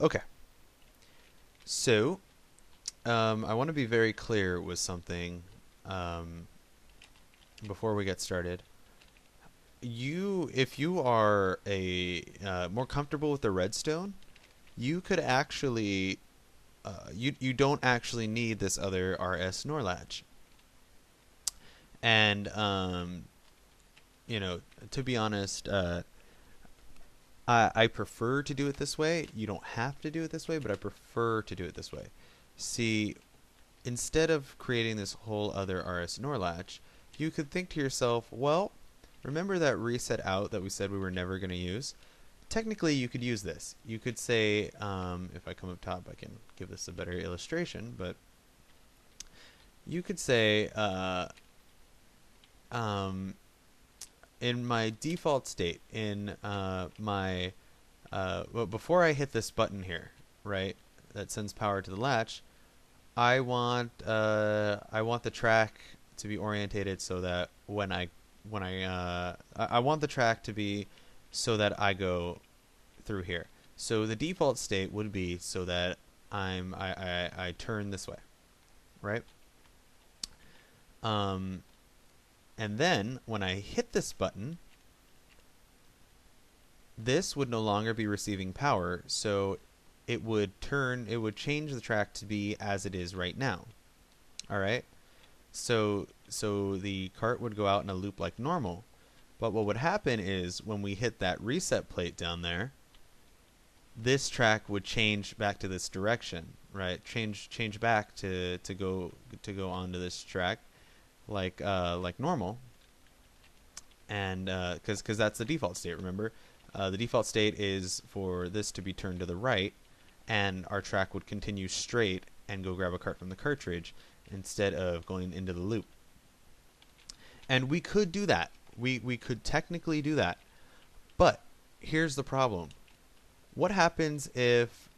Okay, so I want to be very clear with something um, before we get started. If you are a more comfortable with the redstone, you could actually you don't actually need this other RS NOR latch. And you know, to be honest, I prefer to do it this way. You don't have to do it this way, but I prefer to do it this way. See, instead of creating this whole other RS NOR latch, you could think to yourself, well, remember that reset out that we said we were never going to use? Technically, you could use this. You could say, if I come up top, I can give this a better illustration, but you could say, um, in my default state, in well, before I hit this button here, right, that sends power to the latch, I want the track to be orientated so that I want the track to be so that I go through here. So the default state would be so that I turn this way, right? Um, and then when I hit this button, this would no longer be receiving power, so it would change the track to be as it is right now. All right? So the cart would go out in a loop like normal. But what would happen is when we hit that reset plate down there, this track would change back to this direction, right? Change back to go onto this track like normal. And because that's the default state, remember? The default state is for this to be turned to the right, and our track would continue straight and go grab a cart from the cartridge instead of going into the loop. And we could do that. We could technically do that. But here's the problem. What happens if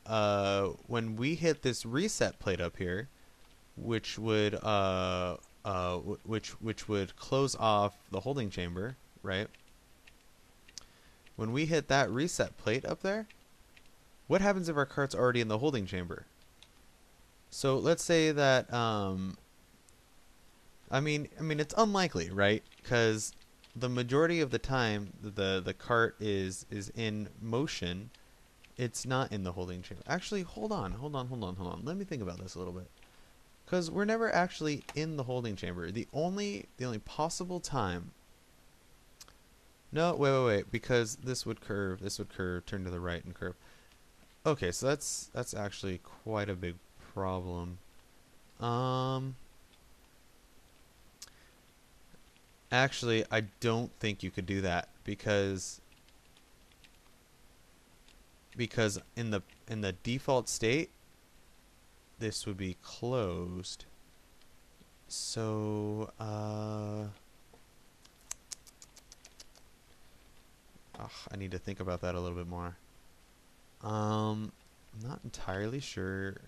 when we hit this reset plate up here, which would which would close off the holding chamber, right? When we hit that reset plate up there, what happens if our cart's already in the holding chamber? So let's say that I mean it's unlikely, right? Because the majority of the time the cart is in motion. It's not in the holding chamber. Actually, hold on. Let me think about this a little bit. Because we're never actually in the holding chamber. The only possible time. No, wait. Because this would curve, turn to the right and curve. Okay, so that's actually quite a big problem. Actually, I don't think you could do that because in the default state, this would be closed. So, I need to think about that a little bit more. I'm not entirely sure.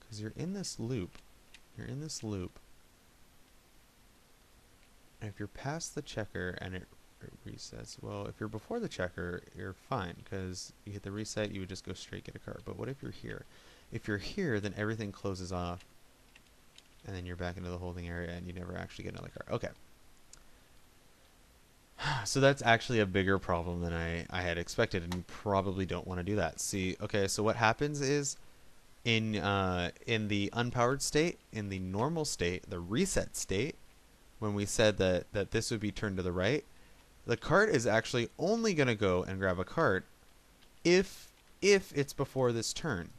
Because you're in this loop. And if you're past the checker and it resets, well, if you're before the checker, you're fine. Because you hit the reset, you would just go straight get a cart. But what if you're here? If you're here, then everything closes off. And then you're back into the holding area and you never actually get another cart. Okay. So that's actually a bigger problem than I had expected, and you probably don't want to do that. See, okay, so what happens is in the unpowered state, in the normal state, the reset state, when we said that this would be turned to the right, the cart is actually only going to go and grab a cart if it's before this turn.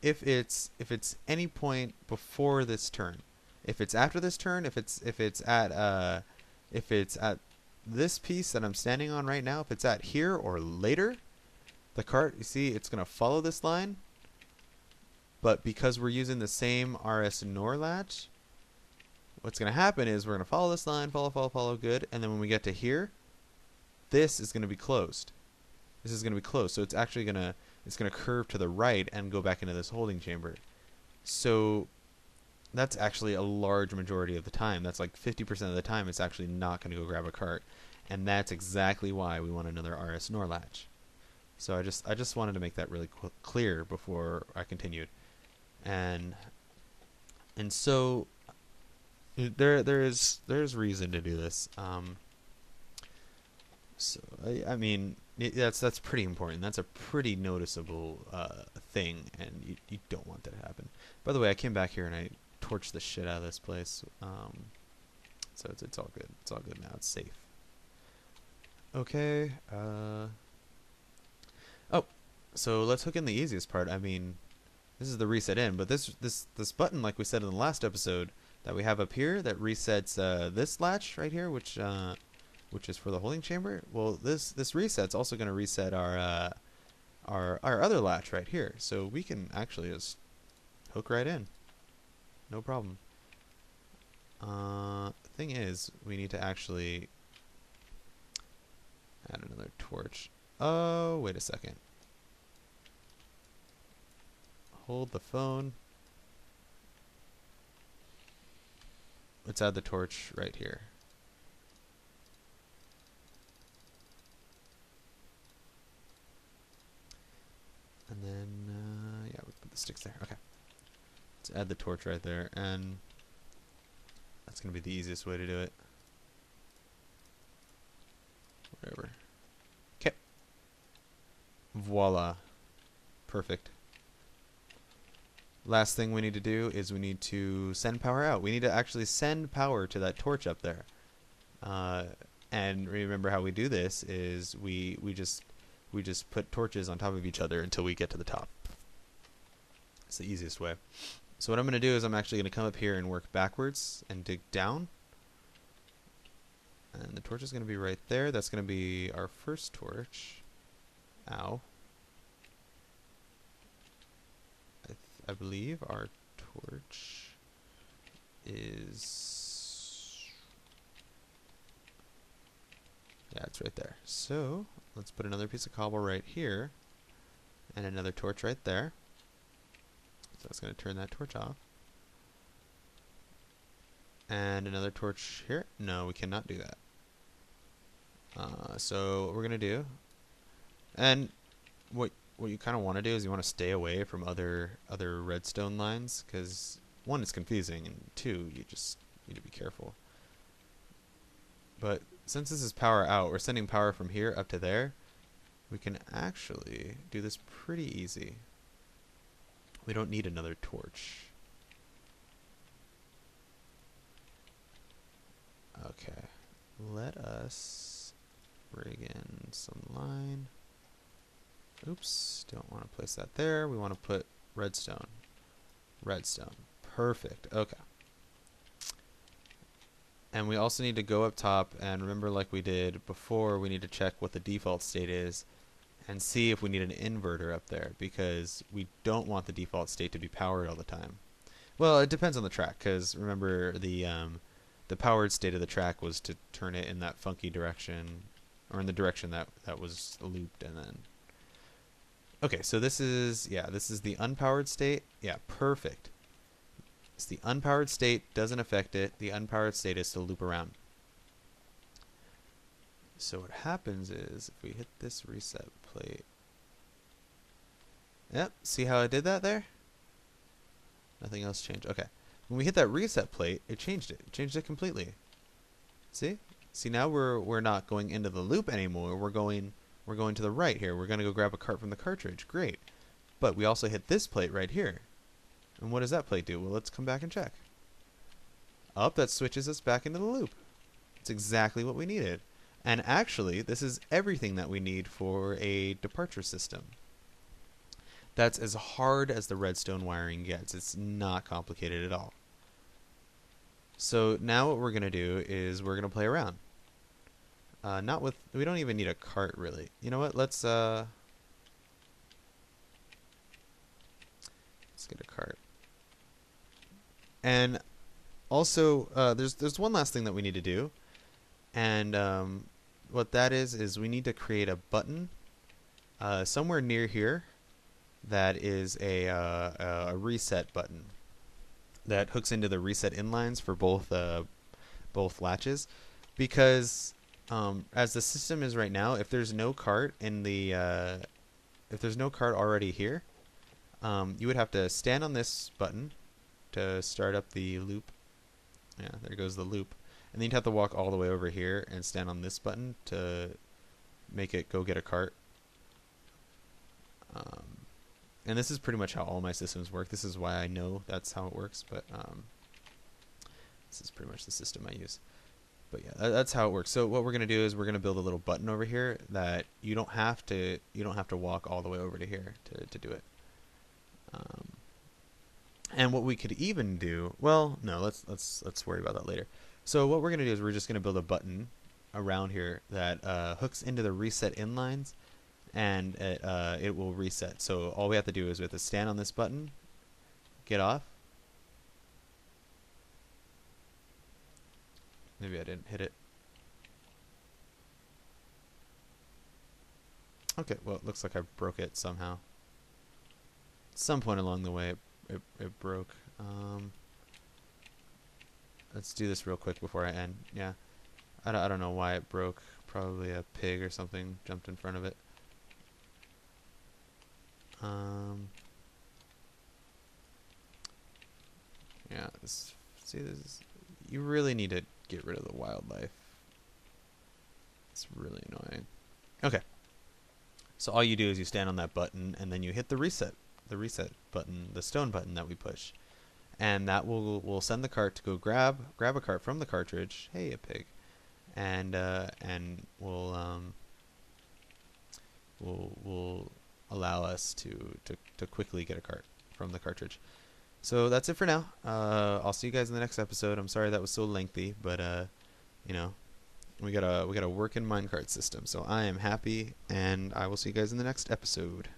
If it's any point before this turn. If it's after this turn, if it's at this piece that I'm standing on right now, if it's at here or later, the cart, you see, it's going to follow this line. But because we're using the same RS NOR latch, what's going to happen is we're going to follow this line, follow, good. And then when we get to here, this is going to be closed. This is going to be closed. So it's actually going to curve to the right and go back into this holding chamber. So that's actually a large majority of the time. That's like 50% of the time it's actually not going to go grab a cart. and that's exactly why we want another RS NOR latch. So I just wanted to make that really clear before I continued, and so there's reason to do this. So I mean that's pretty important. That's a pretty noticeable thing, and you don't want that to happen. By the way, I came back here and I torched the shit out of this place. So it's all good. It's all good now. It's safe. Okay. Oh, so let's hook in the easiest part. I mean, this is the reset in, but this button, like we said in the last episode, that we have up here that resets this latch right here, which is for the holding chamber. Well, this reset's also going to reset our other latch right here, so we can actually just hook right in, no problem. Thing is, we need to actually add another torch. Oh, wait a second. Hold the phone. Let's add the torch right here. And then, yeah, we put the sticks there. Okay. Let's add the torch right there, and that's going to be the easiest way to do it. Whatever. Okay. Voila. Perfect. Last thing we need to do is we need to send power out. We need to actually send power to that torch up there. And remember how we do this is we just put torches on top of each other until we get to the top. It's the easiest way. So what I'm going to do is I'm actually going to come up here and work backwards and dig down. And the torch is going to be right there. That's going to be our first torch. Ow. I believe our torch is... yeah, it's right there. So let's put another piece of cobble right here and another torch right there. So that's going to turn that torch off. And another torch here. No, we cannot do that. So what we're going to do, and what you kind of want to do is you want to stay away from other redstone lines, because one, it's confusing, and two, you just need to be careful. But since this is power out, we're sending power from here up to there. We can actually do this pretty easy. We don't need another torch. Okay, let us rig in some line. Oops, don't want to place that there. We want to put redstone. Redstone. Perfect. Okay. And we also need to go up top and remember, like we did before, we need to check what the default state is and see if we need an inverter up there, because we don't want the default state to be powered all the time. Well, it depends on the track, because remember the powered state of the track was to turn it in that funky direction, or in the direction that was looped, and then... Okay, so this is the unpowered state. Yeah, perfect. It's the unpowered state, doesn't affect it. The unpowered state is to loop around. So what happens is, if we hit this reset plate... Yep, see how I did that there? Nothing else changed. Okay. When we hit that reset plate, it changed it. It changed it completely. See? See, now we're not going into the loop anymore. We're going to the right here. We're going to go grab a cart from the cartridge. Great. But we also hit this plate right here. And what does that plate do? Well, let's come back and check. Up, that switches us back into the loop. It's exactly what we needed. And actually, this is everything that we need for a departure system. That's as hard as the redstone wiring gets. It's not complicated at all. So now what we're going to do is we're going to play around. We don't even need a cart, really. You know what? Let's get a cart. And also, there's one last thing that we need to do. And what that is we need to create a button somewhere near here that is a reset button that hooks into the reset inlines for both latches, because As the system is right now, if there's no cart in the if there's no cart already here, you would have to stand on this button to start up the loop. Yeah, there goes the loop. And then you'd have to walk all the way over here and stand on this button to make it go get a cart. Um, and this is pretty much how all my systems work. This is why I know that's how it works, but this is pretty much the system I use. But yeah, that's how it works. So what we're gonna do is we're gonna build a little button over here that you don't have to walk all the way over to here to do it. Um, and what we could even do, well, no, let's worry about that later. So what we're gonna do is we're just gonna build a button around here that hooks into the reset inlines, and it will reset. So all we have to do is we have to stand on this button, get off. Maybe I didn't hit it. Okay, well, it looks like I broke it somehow. At some point along the way, it broke. Let's do this real quick before I end. Yeah, I don't know why it broke. Probably a pig or something jumped in front of it. Yeah, see this. You really need to get rid of the wildlife. It's really annoying. Okay. So all you do is you stand on that button and then you hit the reset button, the stone button that we push. And that will send the cart to go grab a cart from the cartridge. Hey, a pig. And will allow us to quickly get a cart from the cartridge. So that's it for now. I'll see you guys in the next episode. I'm sorry that was so lengthy, but you know, we got a working minecart system. So I am happy, and I will see you guys in the next episode.